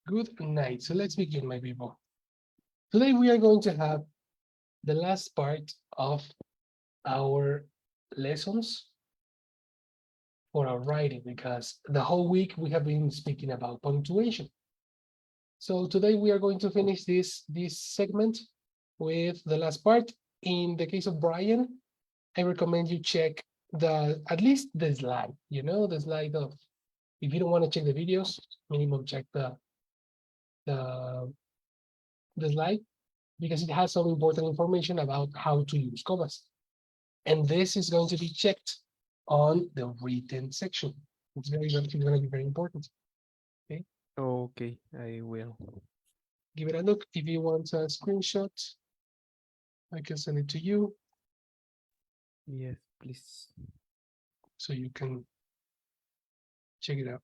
Good night. So let's begin, my people. Today we are going to have the last part of our lessons for our writing because the whole week we have been speaking about punctuation. So today we are going to finish this segment with the last part. In the case of Brian, I recommend you check the at least the slide, the slide of if you don't want to check the videos, minimum check the the slide because it has some important information about how to use commas. And this is going to be checked on the written section. It's going to be very important. Okay, Okay, I will. give it a look. If you want a screenshot, I can send it to you Yes, please. so you can check it out.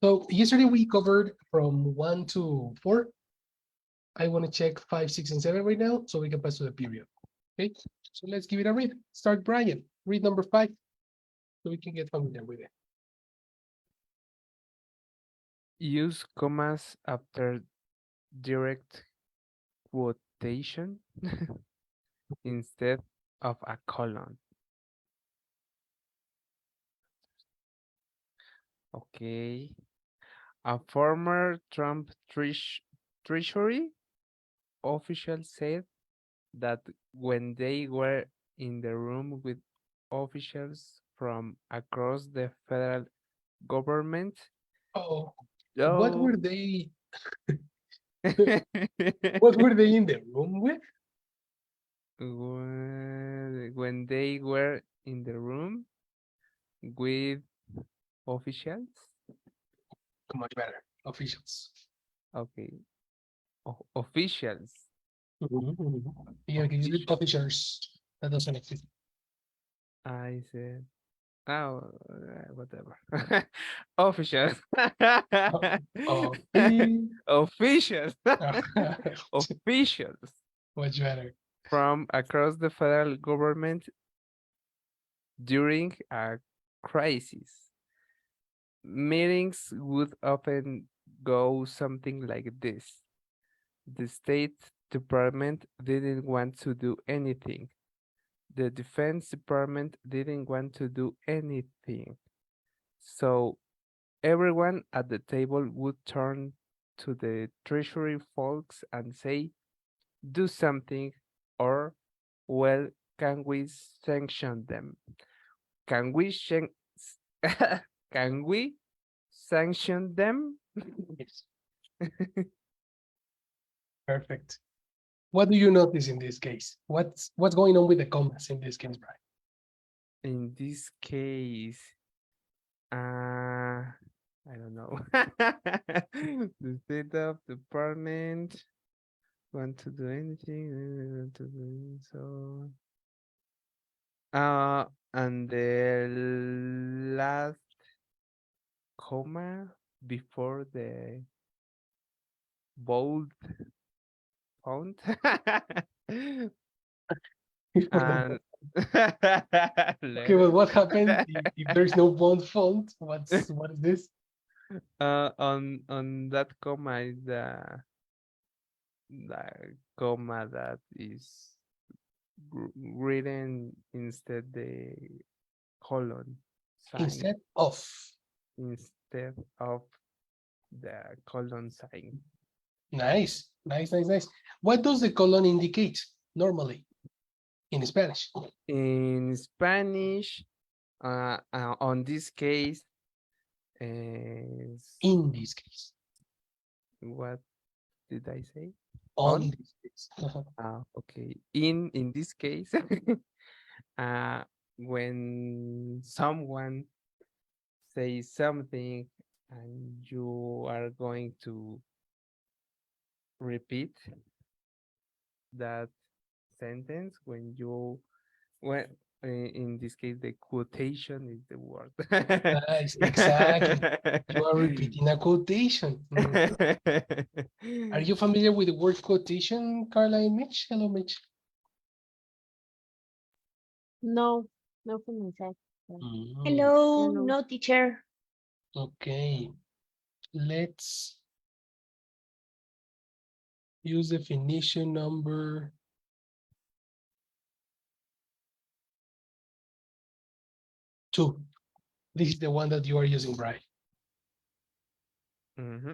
So yesterday we covered from 1 to 4. I want to check 5, 6, and 7 right now so we can pass to the period. Okay, so let's give it a read. Start, Brian. Read number 5 so we can get familiar with it. Use commas after direct quotation instead of a colon. Okay. A former Trump Treasury official said that when they were in the room with officials from across the federal government, Oh, what oh, were they? What were they in the room with? when they were in the room with officials. Much better. Officials. Okay, officials, Yeah, can you read officials. officers? That doesn't exist. I said, oh, whatever. Officials. Oh, okay. Officials. Officials Much better. from across the federal government during a crisis. Meetings would often go something like this. The State Department didn't want to do anything. The Defense Department didn't want to do anything. So everyone at the table would turn to the Treasury folks and say, do something, or, well, can we sanction them? Can we can we sanction them? Yes. Perfect. What do you notice in this case? What's going on with the commas in this case, Brian? In this case, I don't know. The state of department want to do anything, want to do so. And the last comma before the bold font. For the And okay, well, letter. what happens if there's no font? What is this? On that comma is the comma that is written instead the colon sign, Instead of. instead of the colon sign. Nice, nice, nice, nice. What does the colon indicate normally in Spanish? In Spanish, on this case, is In this case, what did I say? on On? this case. Okay. In this case, uh, when someone says something and you are going to repeat that sentence when In this case, the quotation is the word. Nice, exactly. You are repeating a quotation. Mhm. Are you familiar with the word quotation, Carla and Mitch? Hello, Mitch. No, no comenzar. Mm, Ya Hello, no. no teacher. okay, let's use definition number 2. This is the one that you are using, right?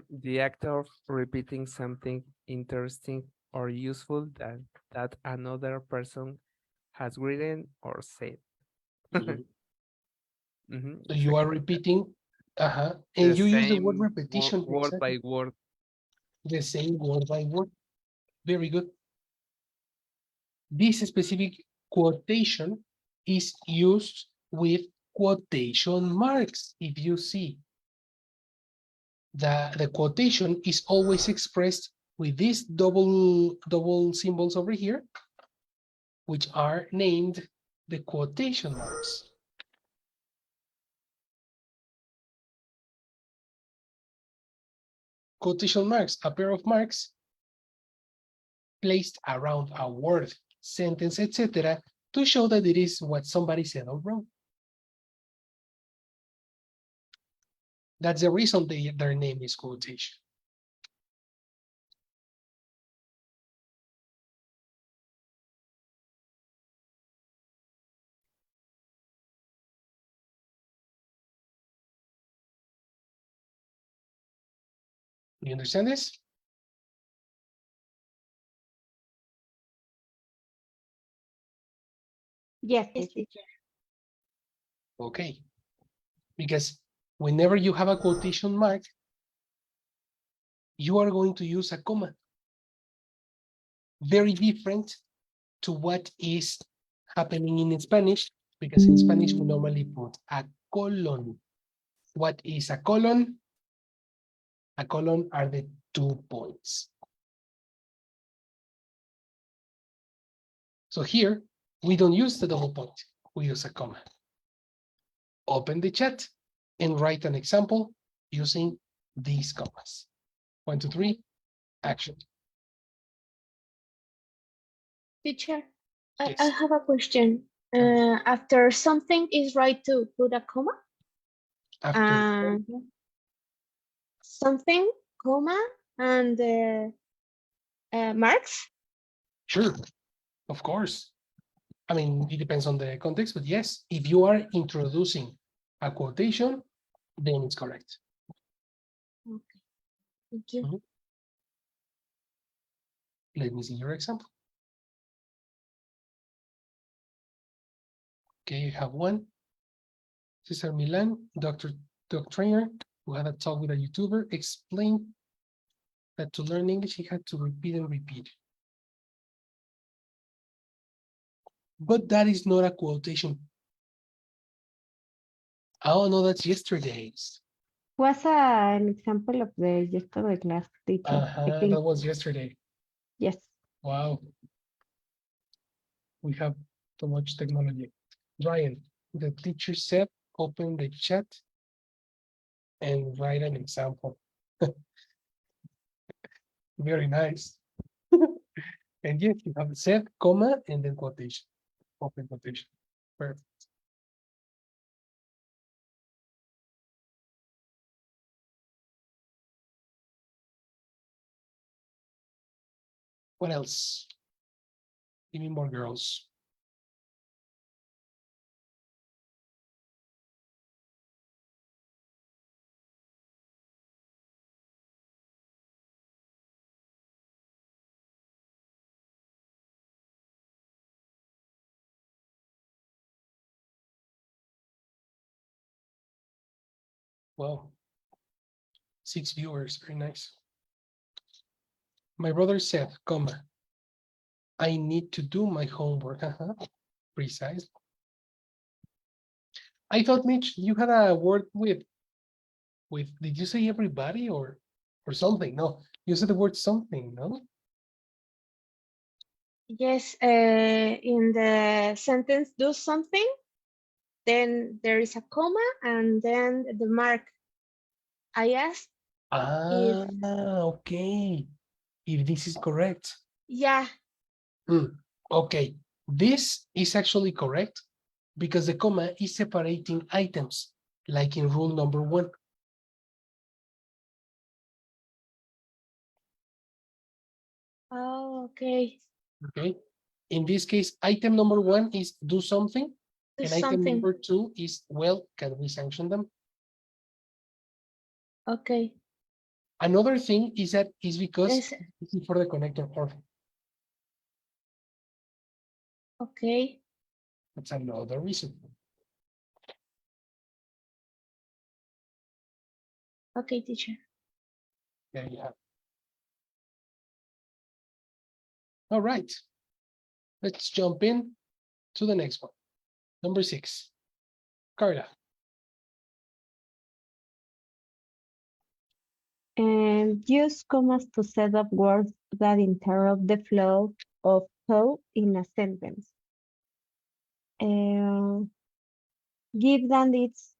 The act of repeating something interesting or useful that another person has written or said. Mhm. So you are Exactly. repeating, The and you use the word same repetition, word exactly. by word. The same word by word. Very good. This specific quotation is used with quotation marks. If you see, the quotation is always expressed with these double symbols over here, which are named the quotation marks. Quotation marks, a pair of marks placed around a word, sentence, etc., to show that it is what somebody said or wrote. That's the reason their name is quotation. You understand this? Yes, Yes, teacher. teacher. Okay. Because whenever you have a quotation mark, you are going to use a comma. Very different to what is happening in Spanish, because in Spanish we normally put a colon. What is a colon? A colon are the 2 points. So here, we don't use the double point, we use a comma. Open the chat and write an example using these commas. 1, 2, 3, action. Teacher, I Yes. have a question. After something is right to put a comma? After Um, something, comma, and marks? sure, of course. I mean, it depends on the context, but yes, if you are introducing a quotation, then it's correct. Okay, thank you. Mhm. Let me see your example. Okay, you have one. Cesar Milan, dog trainer, who had a talk with a YouTuber, explained that to learn English, he had to repeat and repeat. But that is not a quotation. Oh, no, that's yesterday's. Was an example of the yesterday class, teacher. I think. That was yesterday. Yes. Wow, we have too much technology. Ryan, the teacher said, open the chat and write an example. Very nice. And yes, you have said, comma, and then quotation, open quotation. Perfect. What else? Give me more girls. Wow, 6 viewers, very nice. My brother said, comma, I need to do my homework. Precisely. I thought, Mitch, you had a word did you say everybody or something? No, you said the word something, no? Yes, in the sentence, do something, then there is a comma, and then the mark. I asked if, Okay. If this is correct. yeah, Okay. This is actually correct because the comma is separating items, like in rule number 1. oh, okay, Okay. In this case, item number 1 is do something, do and item something. number 2 is, well, can we sanction them? Okay, Another thing is that is because Is- this is for the connector or okay, that's another reason. okay, teacher. There you have. All right. Let's jump in to the next one. Number 6. Carla. And use commas to set up words that interrupt the flow of thought in a sentence. Give that it's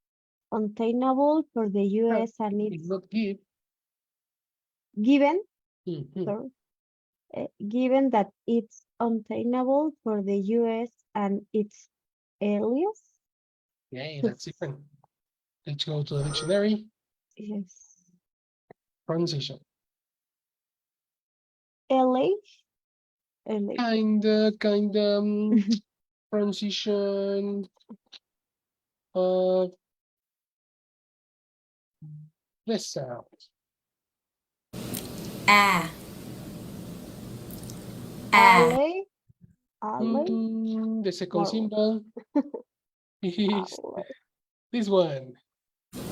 untenable for the US and It's it's not give. given, Mhm. sorry, given that it's untenable for the US and its alias. Okay, that's different. Let's go to the dictionary. Yes. Pronunciation. LA. LA. Kinda, pronunciation. This sound. A. LA. LA. The second No. symbol is LA. this one.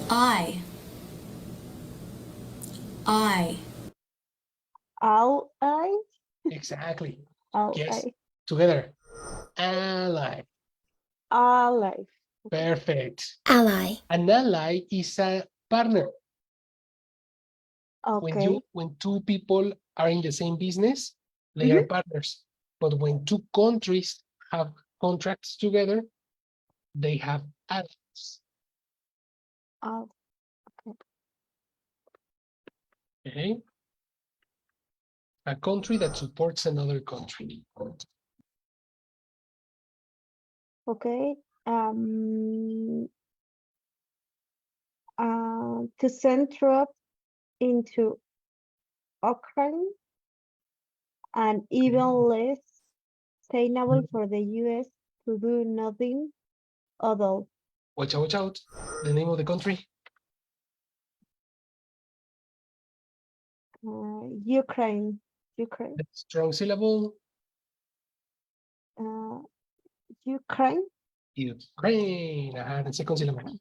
I. LA. Exactly. LA. Yes. Together. Ally. LA. Perfect. Ally. An ally is a partner. Okay. When two people are in the same business, they are Mhm. partners. But when two countries have contracts together, they have allies. Oh, Okay. A country that supports another country. okay. To send troops into Ukraine and even less sustainable for the US to do nothing other. Watch out, watch out. The name of the country. Ukraine. Ukraine. The strong syllable. Ukraine. Ukraine. The second syllable.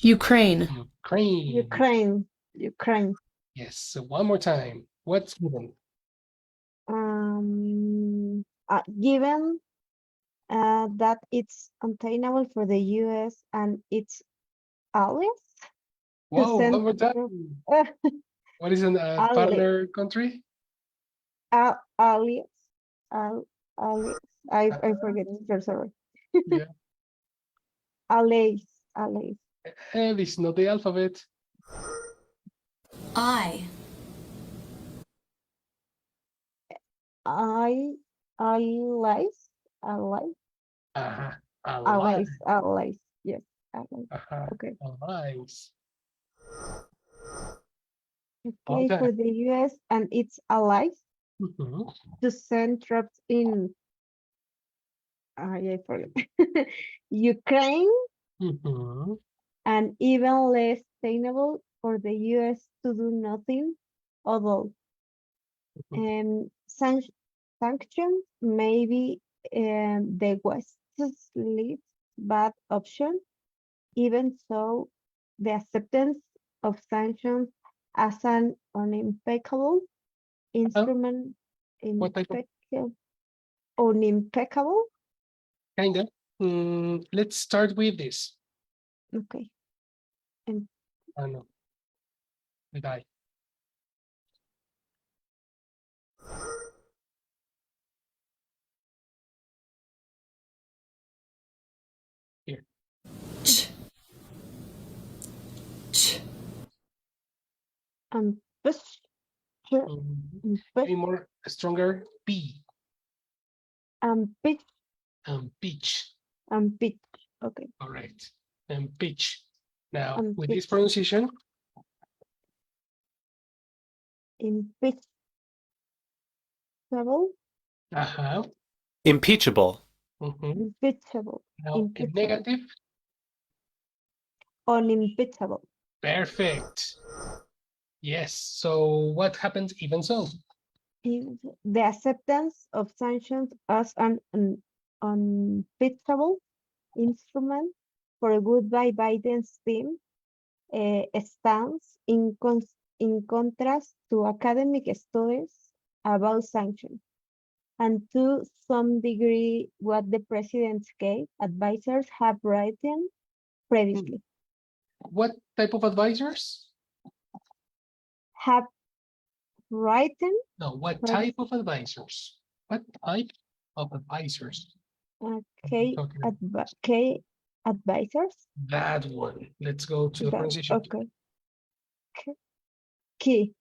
Ukraine. Ukraine. Ukraine. Ukraine. Yes. So one more time. What's given? Given that it's untenable for the US and its allies to Whoa, send one more time. What is a partner country? allies. Allies. I forget. I'm sorry. Yeah. Allies. Allies. This is not the alphabet. I. Allies. Allies. Uh-huh. Allies. Allies. Yes. Allies. Uh-huh. Okay. Allies. Okay, for the US and its allies Mhm. to send troops in I forget Ukraine Mhm. and even less sustainable for the US to do nothing, although sanctions may be the West's least bad option. Even so, the acceptance of sanctions as an unimpeccable instrument, What type of unimpeccable. kinda? Let's start with this. Okay. Oh no. The die. ch, Push. Mhm. Any more stronger? P Pitch. and pitch. Pitch. Okay. Correct. And pitch. Now, with Pitch. this pronunciation, Impeachable. Impeachable. Impeachable. Now, in Impeachable. negative, Unimpeachable. perfect. Yes. So what happens even so? The acceptance of sanctions as an unimpeachable instrument for a goodbye Biden's team stands in contrast to academic studies about sanctions, and to some degree what the president's key advisors have written previously. What type of advisors? Have written, No, what Right. type of advisors? What type of advisors? key Talking about advisors. that one. Let's go to the pronunciation. Okay. Key.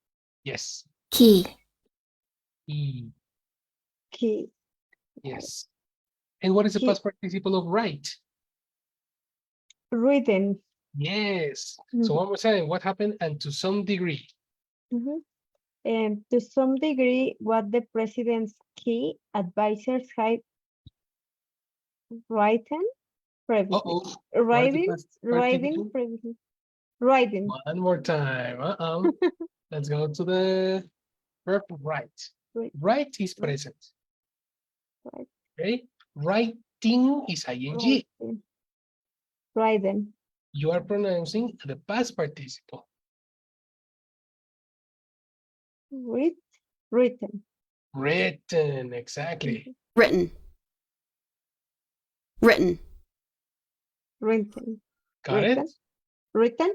Yes. key, E. Key. Yes. And what is the Key. past participle of right? Written. Yes. Mhm. So one more time, what happened? And to some degree. And to some degree, what the president's key advisors have written previously. Uh-oh. What is the Writing, past writing participle? previously. Writing. One more time. Let's go to the verb right. Right. Right is Right. present. Right. Okay. Writing is ing. Writing. Writing. You are pronouncing the past participle. Read. Written. Written, exactly. written, written, Written. Got it? Written. Written.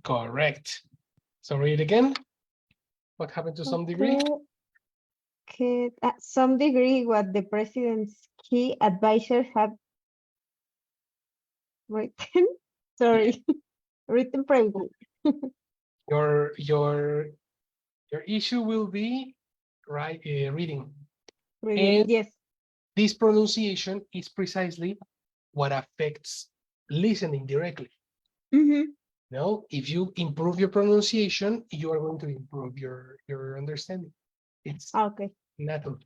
Correct. So read again. What happened to some degree? Okay. At some degree, what the president's key advisors have written. Sorry. Written previously. Your issue will be right reading. Reading. And Yes. this pronunciation is precisely what affects listening directly. No, if you improve your pronunciation, you are going to improve your understanding. It's Okay. natural.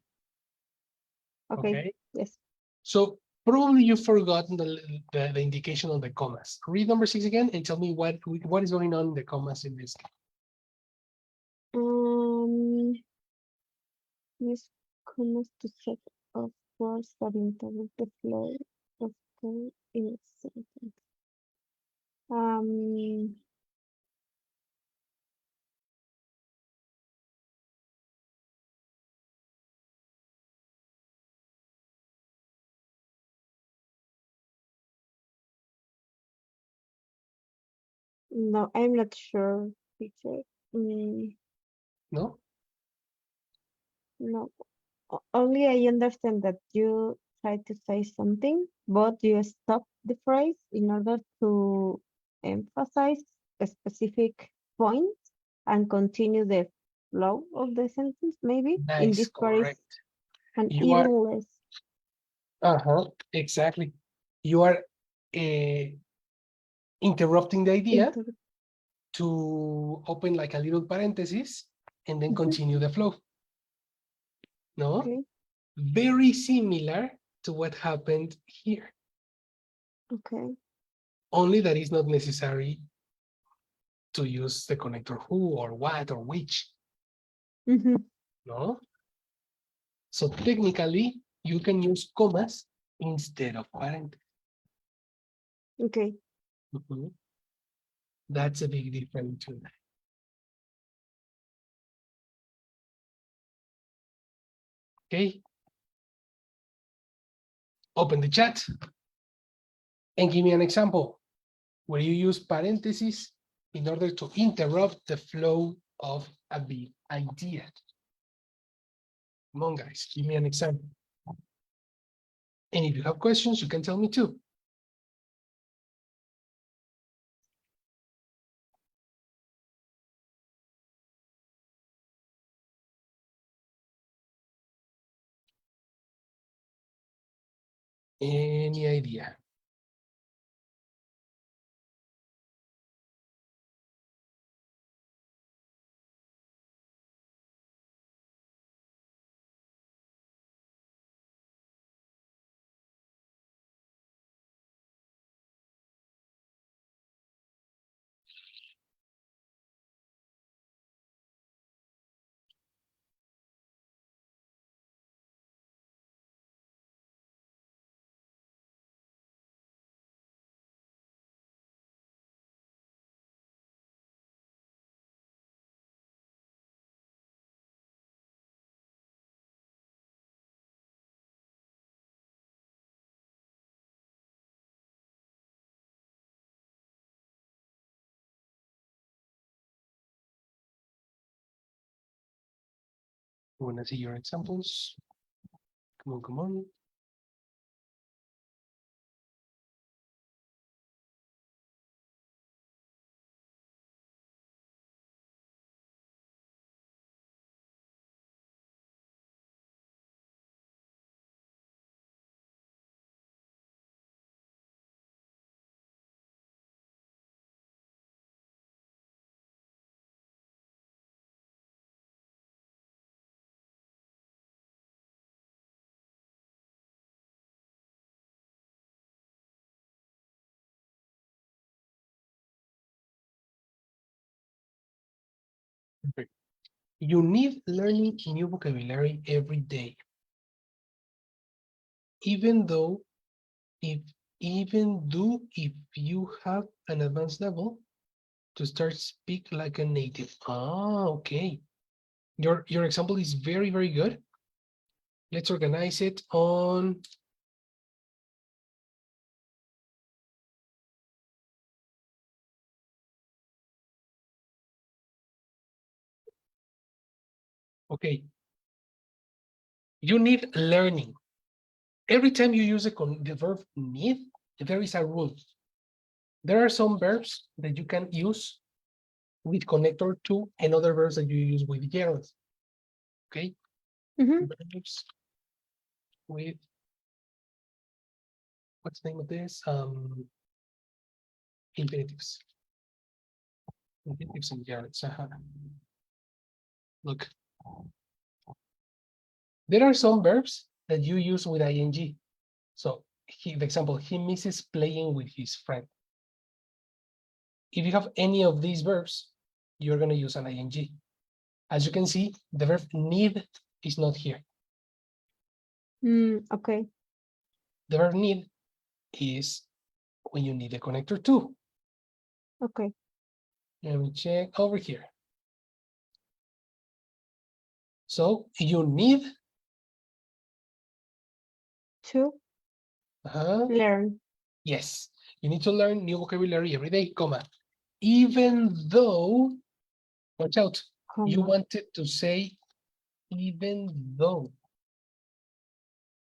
Okay. Okay. Yes. So probably you've forgotten the indication of the commas. Read number 6 again and tell me what is going on in the commas in this. Use commas to set of words that interrupt the flow of the in a sentence. No, I'm not sure, teacher. No? No. Only I understand that you try to say something, but you stop the phrase in order to emphasize a specific point and continue the flow of the sentence, maybe. In Nice, this part is correct. an You are even less. exactly. You are interrupting the idea to open like a little parenthesis and then continue the flow. No? Okay. Very similar to what happened here. Okay. Only that is not necessary to use the connector who or what or which. No? So technically, you can use commas instead of parentheses. Okay. That's a big difference too. Okay. Open the chat and give me an example where you use parentheses in order to interrupt the flow of a big idea. Come on, guys, give me an example. And if you have questions, you can tell me too. Any idea? I want to see your examples. Come on, come on. Perfect. You need learning new vocabulary every day. Even though if you have an advanced level to start speak like a native. Ah, okay. Your example is very, very good. Let's organize it on okay. You need learning. Every time you use the verb need, there is a rule. There are some verbs that you can use with connector to and other verbs that you use with gerunds. Okay? Verbs with what's the name of this? Infinitives. Infinitives and gerunds. Look. There are some verbs that you use with ing. So the example, he misses playing with his friend. If you have any of these verbs, you're going to use an ing. As you can see, the verb need is not here. Okay. The verb need is when you need a connector to. Okay. Let me check over here. So you need To learn. Yes, you need to learn new vocabulary every day, comma. Even though, watch out, you Comma. wanted to say even though,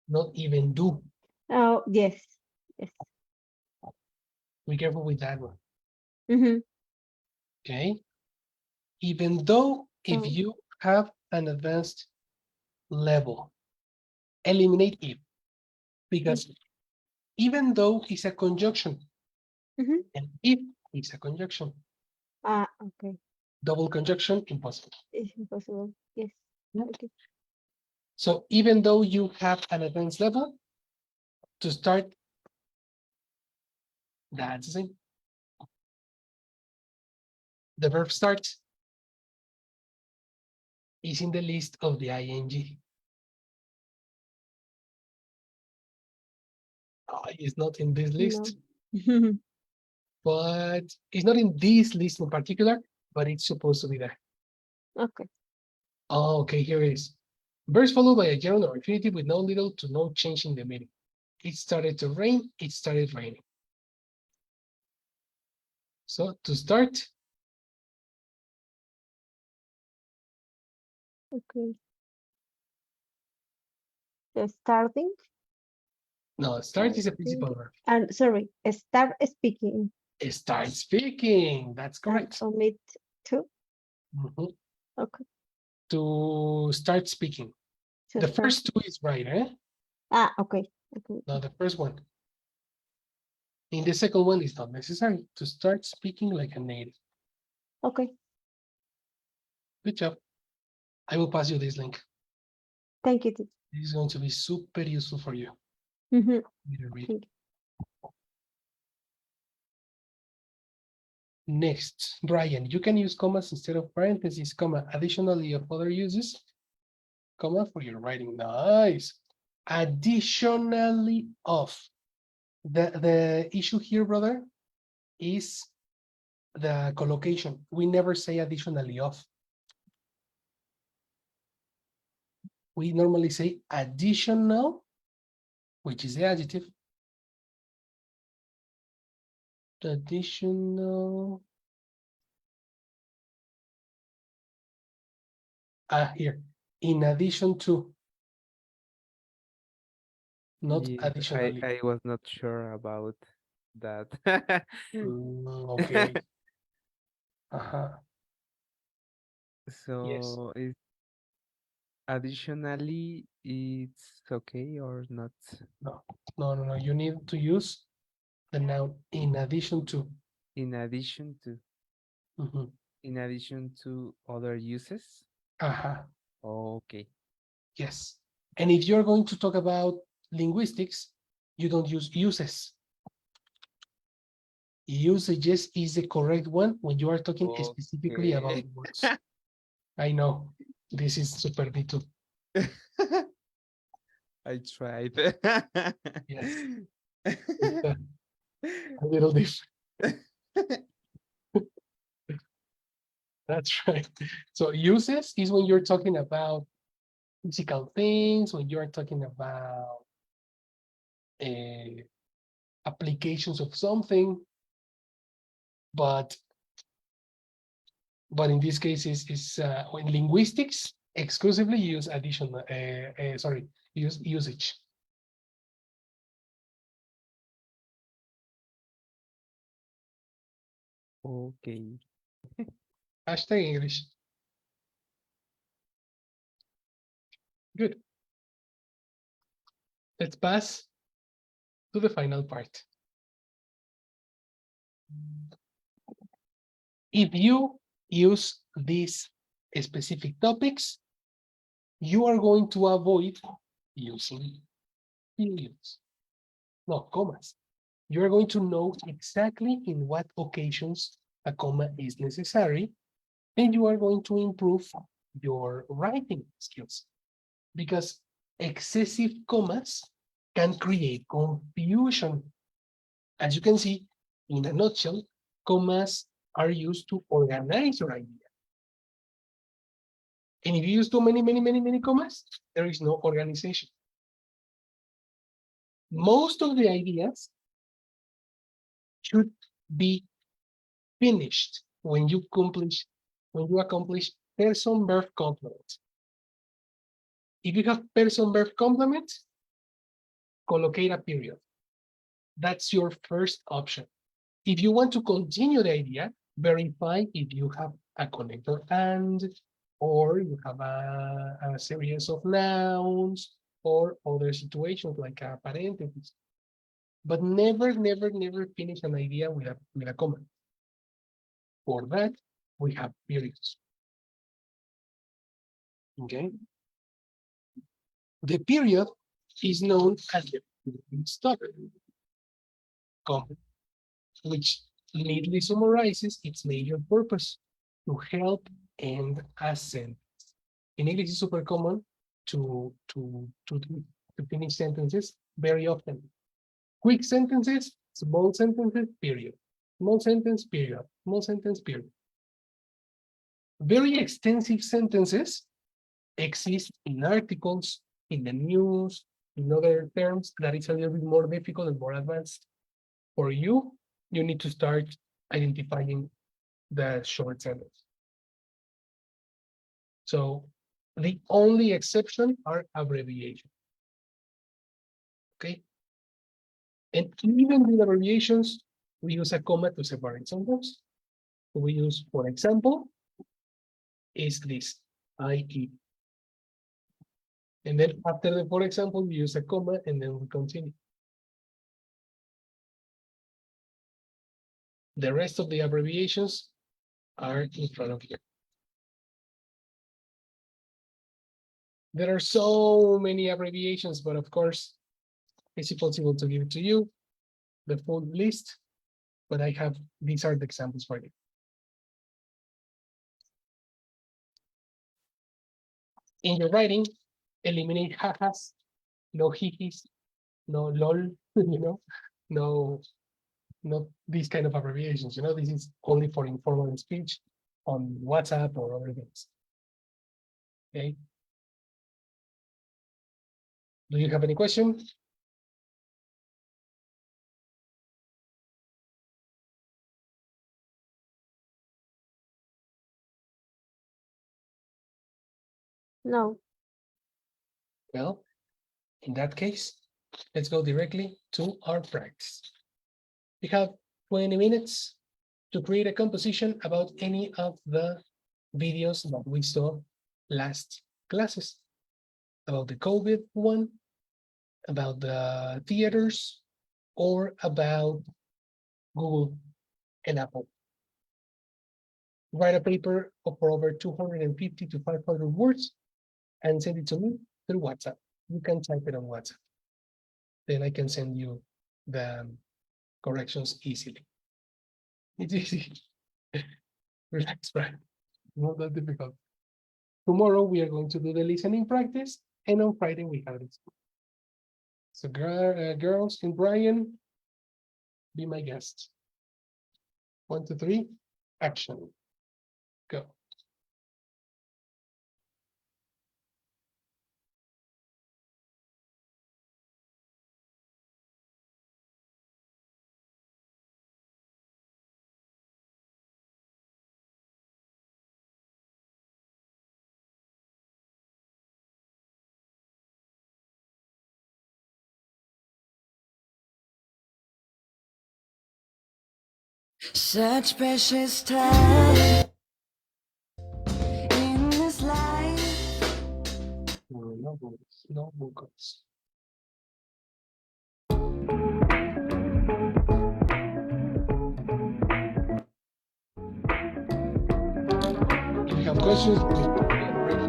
not even do. Oh, yes. Yes. Be careful with that one. Mm-hmm. Okay. Even though if Oh. you have an advanced level, eliminate if, because even though is a conjunction, and if is a conjunction, Okay. double conjunction, impossible. It's impossible. Yes. Yeah. Okay. So even though you have an advanced level, to start, that's the same. The verb start is in the list of the ing. It's not in this list, No. but it's not in this list in particular, but it's supposed to be there. Okay. Oh, okay, here it is. Verbs followed by a gerund or infinitive with no little to no change in the meaning. It started to rain, it started raining. So to start, Okay. So starting. no, start is a principal verb. And sorry, start speaking. Start speaking, that's And correct. omit to. Mhm. Okay. To start speaking. So The start. first two is right, eh? Okay. Okay. No, the first one. In the second one, it's not necessary to start speaking like a native. Okay. Good job. I will pass you this link. Thank you, teacher. This is going to be super useful for you. Mhm. You to read. Thank Next, Brian, you can use commas instead of parentheses, comma, additionally of other uses, comma, for your writing. Nice. Additionally of. The issue here, brother, is the collocation. We never say additionally of. We normally say additional, which is the adjective. Additional. Here. In addition to. Not Yes, additionally. I was not sure about that. Okay. Uh-huh. Yes. So is additionally it's okay or not? No. No. You need to use the noun in addition to. In addition to Mhm. in addition to other uses? Uh-huh. Okay. Yes. And if you're going to talk about linguistics, you don't use uses. Usages is the correct one when you are talking specifically about Okay. words. I know. This is super B2. I tried. Yes. It's a little different. That's right. So uses is when you're talking about physical things, when you're talking about applications of something, but in this case is in linguistics exclusively use additional use usage. Okay. Hashtag English. Good. Let's pass to the final part. If you use these specific topics, you are going to avoid using periods, no commas. You are going to know exactly in what occasions a comma is necessary, and you are going to improve your writing skills, because excessive commas can create confusion. As you can see, in a nutshell, commas are used to organize your idea. And if you use too many commas, there is no organization. Most of the ideas should be finished when you accomplish person verb complement. If you have person verb complement, collocate a period. That's your first option. If you want to continue the idea, verify if you have a connector and, or you have a series of nouns or other situations like a parenthesis. But never finish an idea with a comma. For that, we have periods. Okay. The period is known as the stop, which neatly summarizes its major purpose: to help end a sentence. In English, it's super common to finish sentences very often. Quick sentences, small sentences, period. Small sentence, period. Small sentence, period. Very extensive sentences exist in articles, in the news, in other terms that is a little bit more difficult and more advanced. For you, you need to start identifying the short sentence. So the only exception are abbreviations. Okay. And even with abbreviations, we use a comma to separate sometimes. We use, for example, is this, i.e. And then after the for example, we use a comma and then we continue. The rest of the abbreviations are in front of you. There are so many abbreviations, but of course, it's impossible to give it to you, the full list, but these are the examples for you. In your writing, eliminate ha-has, no hihis, no lol, no, not these kind of abbreviations. This is only for informal speech on WhatsApp or other things. Okay. Do you have any question? No. Well, in that case, let's go directly to our practice. We have 20 minutes to create a composition about any of the videos that we saw last classes, about the COVID one, about the theaters, or about Google and Apple. Write a paper for over 250 to 500 words and send it to me through WhatsApp. You can type it on WhatsApp. Then I can send you the corrections easily. It's easy. Relax, right? Not that difficult. Tomorrow we are going to do the listening practice, and on Friday we have it. So girls and Brian, be my guest. 1, 2, 3, action. Go. Such precious time in this life. No vocals, no vocals. If you have questions, please get ready.